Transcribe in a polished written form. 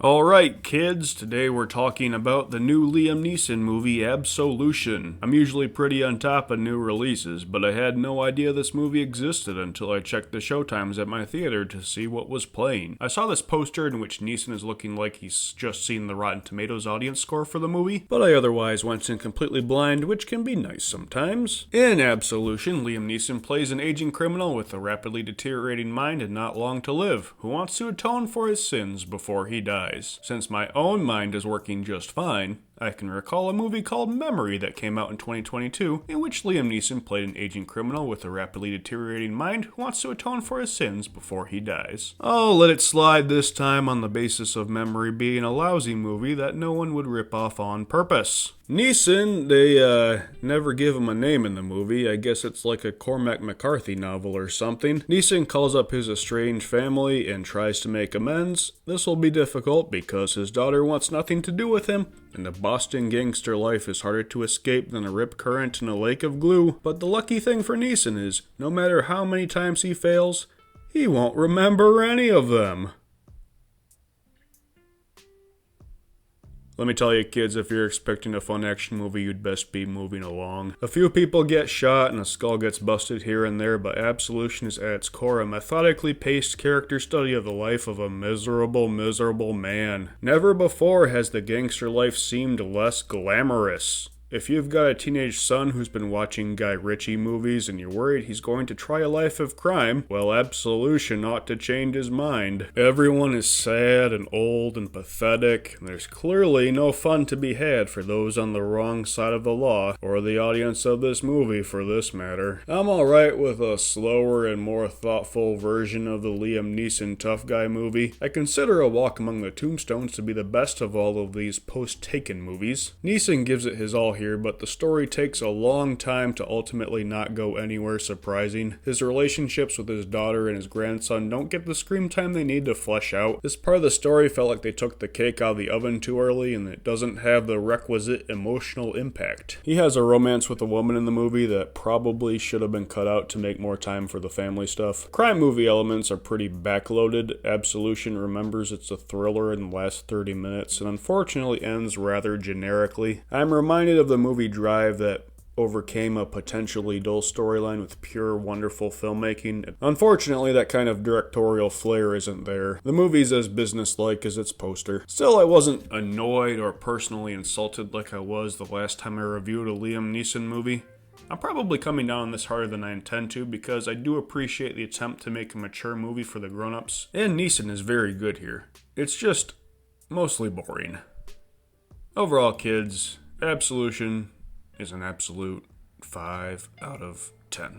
Alright kids, today we're talking about the new Liam Neeson movie Absolution. I'm usually pretty on top of new releases, but I had no idea this movie existed until I checked the showtimes at my theater to see what was playing. I saw this poster in which Neeson is looking like he's just seen the Rotten Tomatoes audience score for the movie, but I otherwise went in completely blind, which can be nice sometimes. In Absolution, Liam Neeson plays an aging criminal with a rapidly deteriorating mind and not long to live, who wants to atone for his sins before he dies. Since my own mind is working just fine, I can recall a movie called Memory that came out in 2022, in which Liam Neeson played an aging criminal with a rapidly deteriorating mind who wants to atone for his sins before he dies. I'll let it slide this time on the basis of Memory being a lousy movie that no one would rip off on purpose. Neeson, they never give him a name in the movie. I guess it's like a Cormac McCarthy novel or something. Neeson calls up his estranged family and tries to make amends. This will be difficult because his daughter wants nothing to do with him, and the Boston gangster life is harder to escape than a rip current in a lake of glue. But the lucky thing for Neeson is, no matter how many times he fails, he won't remember any of them. Let me tell you kids, if you're expecting a fun action movie, you'd best be moving along. A few people get shot and a skull gets busted here and there, but Absolution is at its core a methodically paced character study of the life of a miserable man. Never before has the gangster life seemed less glamorous. If you've got a teenage son who's been watching Guy Ritchie movies and you're worried he's going to try a life of crime, well, Absolution ought to change his mind. Everyone is sad and old and pathetic, and there's clearly no fun to be had for those on the wrong side of the law, or the audience of this movie for this matter. I'm alright with a slower and more thoughtful version of the Liam Neeson tough guy movie. I consider A Walk Among the Tombstones to be the best of all of these post-Taken movies. Neeson gives it his all here, but the story takes a long time to ultimately not go anywhere surprising. His relationships with his daughter and his grandson don't get the screen time they need to flesh out. This part of the story felt like they took the cake out of the oven too early, and it doesn't have the requisite emotional impact. He has a romance with a woman in the movie that probably should have been cut out to make more time for the family stuff. Crime movie elements are pretty backloaded. Absolution remembers it's a thriller in the last 30 minutes, and unfortunately ends rather generically. I'm reminded of the movie Drive that overcame a potentially dull storyline with pure, wonderful filmmaking. Unfortunately, that kind of directorial flair isn't there. The movie's as businesslike as its poster. Still, I wasn't annoyed or personally insulted like I was the last time I reviewed a Liam Neeson movie. I'm probably coming down on this harder than I intend to because I do appreciate the attempt to make a mature movie for the grown-ups, and Neeson is very good here. It's just mostly boring. Overall, kids, Absolution is an absolute 5 out of 10.